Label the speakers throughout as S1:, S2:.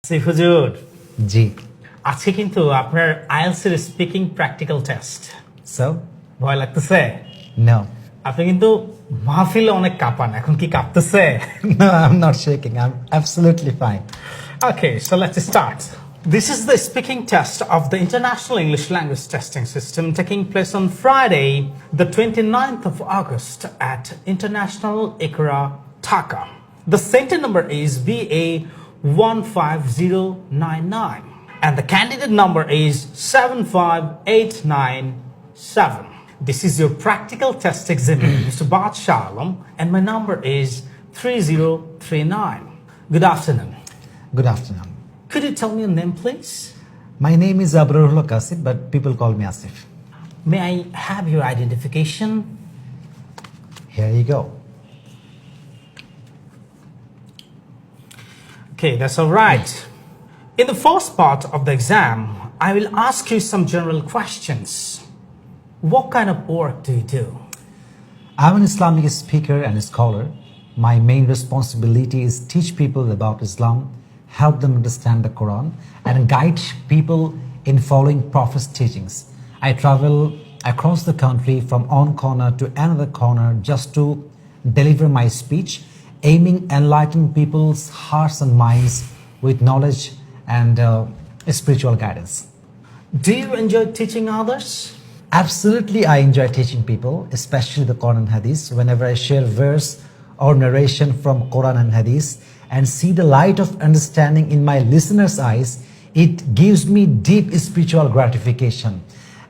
S1: আসিফ হুজুর,
S2: জি।
S1: আজকে কিন্তু আপনার আইএলটিএস এর স্পিকিং প্র্যাকটিক্যাল টেস্ট।
S2: So?
S1: ভয় লাগতেছে?
S2: No.
S1: আপনি কিন্তু মাহফিলে অনেক কাঁপান, এখন কি কাঁপতেছে?
S2: No, I'm not shaking. I'm absolutely fine.
S1: Okay, so let's start. This is the speaking test of the International English Language Testing System taking place on Friday, the 29th of August at International Ikra, Dhaka. The center number is BA15099 and the candidate number is 75897. This is your practical test examiner, Mr. Bhat Shalom, and my number is 3039. Good afternoon.
S2: Good afternoon.
S1: Could you tell me your name, please?
S2: My name is Abrarullah Kasib, but people call me Asif.
S1: May I have your identification?
S2: Here you go.
S1: Okay, that's all right. In the first part of the exam, I will ask you some general questions. What kind of work do you do?
S2: I'm an Islamic speaker and scholar. My main responsibility is teach people about Islam, help them understand the Quran, and guide people in following Prophet's teachings. I travel across the country from one corner to another corner just to deliver my speech, aiming enlighten people's hearts and minds with knowledge and spiritual guidance.
S1: Do you enjoy teaching others?
S2: Absolutely, I enjoy teaching people, especially the Quran and Hadith. Whenever I share verse or narration from Quran and Hadith and see the light of understanding in my listeners' eyes, it gives me deep spiritual gratification.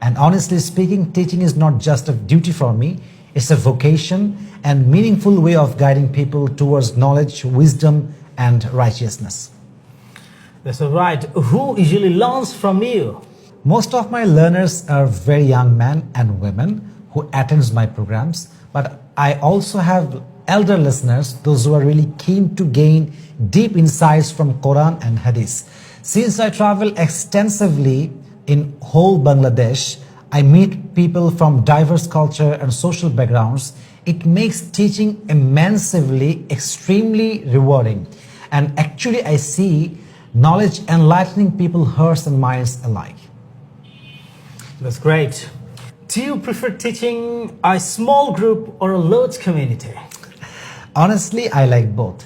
S2: And honestly speaking, teaching is not just a duty for me, it's a vocation and meaningful way of guiding people towards knowledge, wisdom, and righteousness.
S1: That's all right. Who usually learns from you?
S2: Most of my learners are very young men and women who attends my programs, but I also have elder listeners, those who are really keen to gain deep insights from Quran and Hadith. Since I travel extensively in whole Bangladesh, I meet people from diverse culture and social backgrounds. It makes teaching immensely, extremely rewarding. And actually I see knowledge enlightening people's hearts and minds alike.
S1: That's great. Do you prefer teaching a small group or a large community?
S2: Honestly, I like both.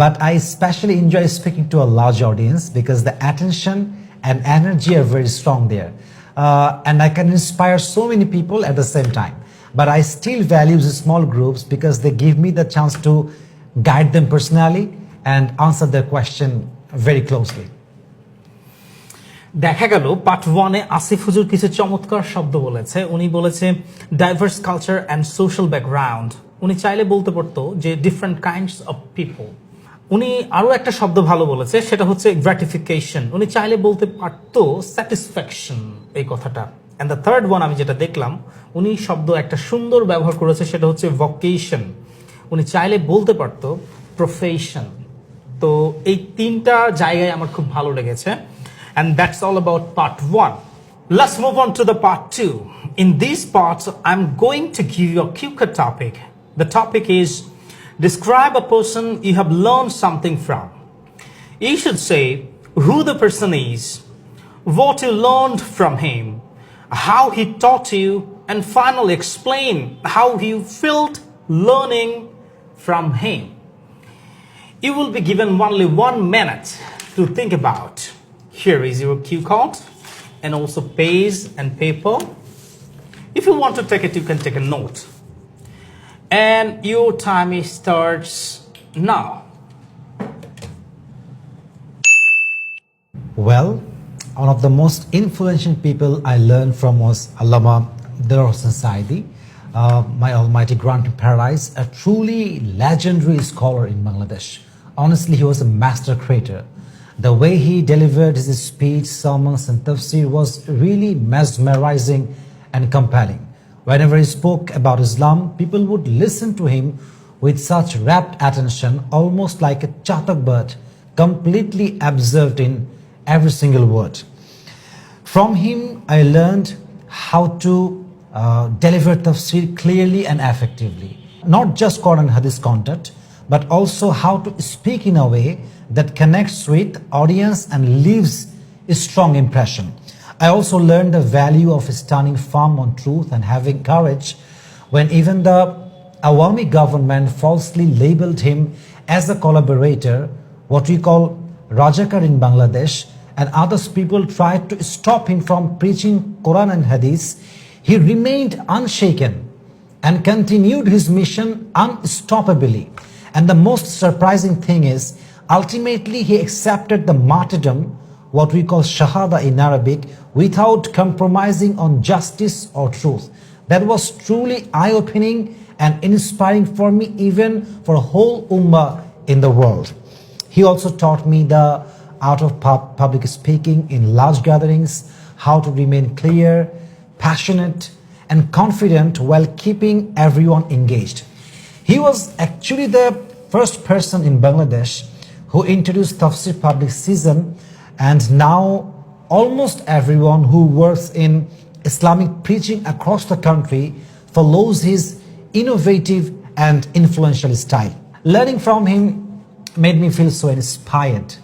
S2: But I especially enjoy speaking to a large audience because the attention and energy are very strong there. And I can inspire so many people at the same time. But I still value the small groups because they give me the chance to guide them personally and answer their question very closely.
S1: দেখা গেল part 1 এ আসিফ হুজুর কিছু চমৎকার শব্দ বলেছে। উনি বলেছে diverse culture and social background. উনি চাইলে বলতে পারতো যে ডিফারেন্ট কাইন্ডস অফ পিপল। উনি আরো একটা শব্দ ভালো বলেছে, সেটা হচ্ছে গ্র্যাটিফিকেশন। উনি চাইলে বলতে পারতো স্যাটিসফ্যাকশন, এই কথাটা। অ্যান্ড দ্য থার্ড ওয়ান আমি যেটা দেখলাম, উনি শব্দ একটা সুন্দর ব্যবহার করেছে, সেটা হচ্ছে ভোকেশন। উনি চাইলে বলতে পারতো প্রফেশন। তো এই তিনটা জায়গায় আমার খুব ভালো লেগেছে। And that's all about part 1. Let's move on to the part 2. In these parts, I'm going to give you a quicker topic. The topic is describe a person you have learned something from. You should say who the person is, what you learned from him, how he taught you, and finally explain how you felt learning from him. You will be given only 1 minute to think about. Here is your cue card and also page and paper. If you want to take it, you can take a note. And your time starts now.
S2: Well, one of the most influential people I learned from was Allama Dar Hossain Saidi, my almighty grant in paradise, a truly legendary scholar in Bangladesh. Honestly, he was a master creator. The way he delivered his speech, sermons, and tafsir was really mesmerizing and compelling. Whenever he spoke about Islam, people would listen to him with such rapt attention, almost like a chatak bird, completely absorbed in every single word. From him, I learned how to deliver tafsir clearly and effectively. Not just Quran and Hadith content, but also how to speak in a way that connects with audience and leaves a strong impression. I also learned the value of standing firm on truth and having courage when even the Awami government falsely labeled him as a collaborator, what we call Rajakar in Bangladesh, and others people tried to stop him from preaching Quran and Hadith. He remained unshaken and continued his mission unstoppably. And the most surprising thing is, ultimately he accepted the martyrdom, what we call Shahada in Arabic, without compromising on justice or truth. That was truly eye-opening and inspiring for me, even for a whole ummah in the world. He also taught me the art of public speaking in large gatherings, how to remain clear, passionate, and confident while keeping everyone engaged. He was actually the first person in Bangladesh who introduced Tafsir public season, and now almost everyone who works in Islamic preaching across the country follows his innovative and influential style. Learning from him made me feel so inspired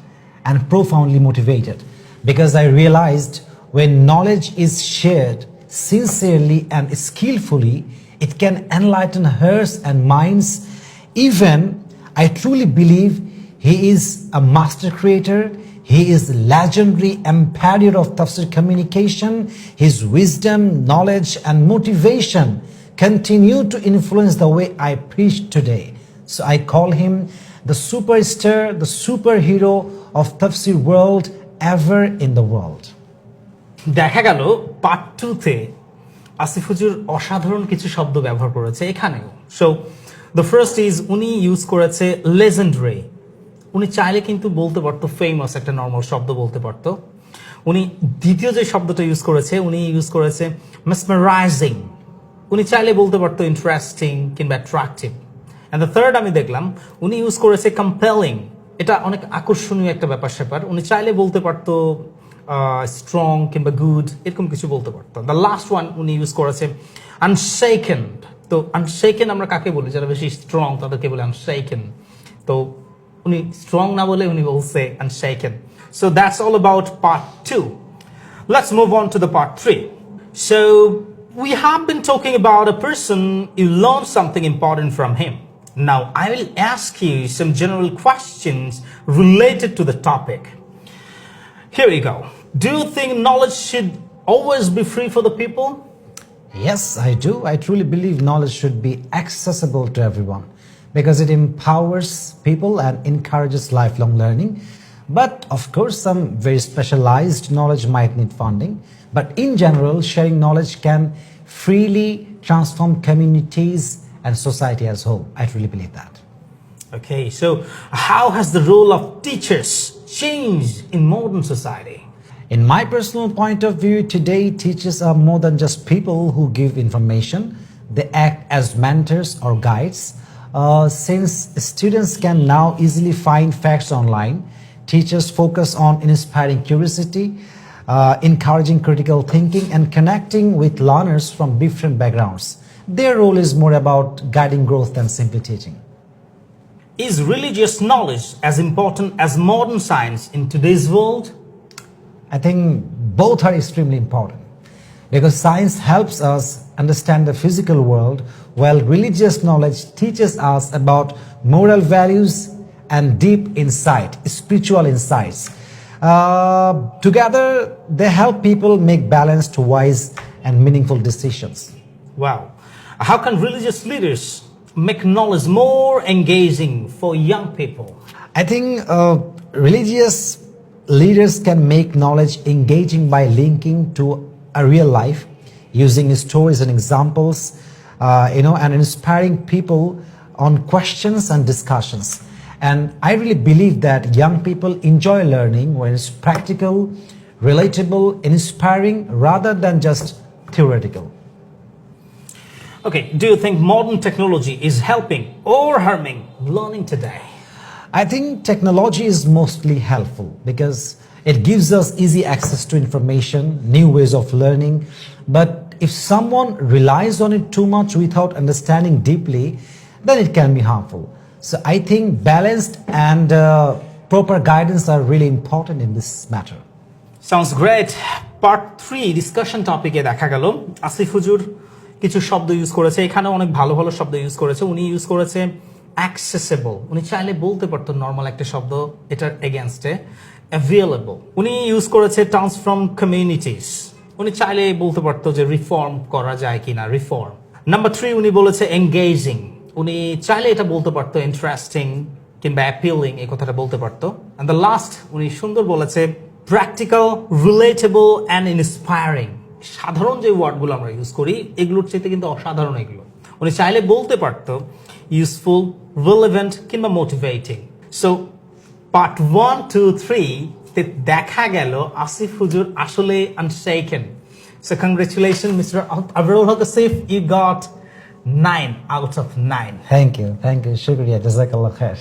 S2: and profoundly motivated, because I realized when knowledge is shared sincerely and skillfully, it can enlighten hearts and minds. Even I truly believe he is a master creator. He is legendary ambassador of tafsir communication. His wisdom, knowledge, and motivation continue to influence the way I preach today. So I call him the superstar, the superhero of tafsir world ever in the world.
S1: দেখা গেল part 2 তে আসিফ হুজুর অসাধারণ কিছু শব্দ ব্যবহার করেছে এখানেও। সো দ্য ফার্স্ট ইজ, উনি ইউজ করেছে লেজেন্ডারি। উনি চাইলে কিন্তু বলতে পারতো ফেমাস, একটা নর্মাল শব্দ বলতে পারতো। উনি দ্বিতীয় যে শব্দটা ইউজ করেছে, উনি ইউজ করেছে মেসমেরাইজিং। উনি চাইলে বলতে পারতো ইন্টারেস্টিং কিংবা অ্যাট্রাকটিভ। এন্ড দ্য থার্ড আমি দেখলাম উনি ইউজ করেছে কম্পেলিং। এটা অনেক আকর্ষণীয় একটা ব্যাপার স্যাপার। উনি চাইলে বলতে পারতো স্ট্রং কিংবা গুড, এরকম কিছু বলতে পারতো। দ্য লাস্ট ওয়ান উনি ইউজ করেছে আনশেকেন। তো আনশেকেন আমরা কাকে বলি? যারা বেশি স্ট্রং তাদেরকে বলে আনশেকেন। তো উনি স্ট্রং না বলে উনি বলছে unshaken. So that's all about part 2. Let's move on to the part 3. So we have been talking about a person, you learn something important from him. Now I will ask you some general questions related to the topic. Here we go. Do you think knowledge should always be free for the people?
S2: Yes, I do. I truly believe knowledge should be accessible to everyone, because it empowers people and encourages lifelong learning. But of course, some very specialized knowledge might need funding. But in general, sharing knowledge can freely transform communities and society as a whole. I truly believe that.
S1: Okay, so how has the role of teachers changed in modern society?
S2: In my personal point of view, today teachers are more than just people who give information. They act as mentors or guides. Since students can now easily find facts online, teachers focus on inspiring curiosity, encouraging critical thinking, and connecting with learners from different backgrounds. Their role is more about guiding growth than simply teaching.
S1: Is religious knowledge as important as modern science in today's world?
S2: I think both are extremely important, because science helps us understand the physical world, while religious knowledge teaches us about moral values and deep insight, spiritual insights. Together, they help people make balanced, wise, and meaningful decisions.
S1: Wow. How can religious leaders make knowledge more engaging for young people?
S2: I think religious leaders can make knowledge engaging by linking to a real life, using stories and examples, and inspiring people on questions and discussions. And I really believe that young people enjoy learning when it's practical, relatable, inspiring, rather than just theoretical.
S1: Okay, do you think modern technology is helping or harming learning today?
S2: I think technology is mostly helpful, because it gives us easy access to information, new ways of learning. But if someone relies on it too much without understanding deeply, then it can be harmful. So I think balanced and proper guidance are really important in this matter.
S1: Sounds great. Part 3 discussion টপিকে দেখা গেল আসিফ হুজুর কিছু শব্দ use করেছে, এখানে অনেক ভালো ভালো শব্দ ইউজ করেছে। উনি ইউজ করেছে অ্যাক্সেসেবল, উনি চাইলে বলতে পারতো নর্মাল একটা শব্দ এটার এগেনস্টে, অ্যাভেলেবল। উনি ইউজ করেছে ট্রান্সফর্ম কমিউনিটিস, উনি চাইলে বলতে পারতো যে রিফর্ম করা যায় কিনা, রিফর্ম। নাম্বার 3 উনি বলেছে এঙ্গেজিং, উনি চাইলে এটা বলতে পারতো ইন্টারেস্টিং কিংবা অ্যাপিলিং, এই কথাটা বলতে পারতো। অ্যান্ড দ্য লাস্ট উনি সুন্দর বলেছে প্র্যাকটিক্যাল, রিলেটেবল অ্যান্ড ইন্সপায়ারিং। সাধারণ যে ওয়ার্ডগুলো আমরা ইউজ করি এগুলোর চাইতে কিন্তু অসাধারণ এগুলো। উনি চাইলে বলতে পারতো ইউজফুল, রিলেভেন্ট কিংবা মোটিভেটিং। সো পার্ট 1, 2, 3 তে দেখা গেল আসিফ হুজুর আসলে unshaken. So congratulation mister Abrul Haq Asif, you got 9 out of 9.
S2: Thank you. Shukriya. Jazakallah khair.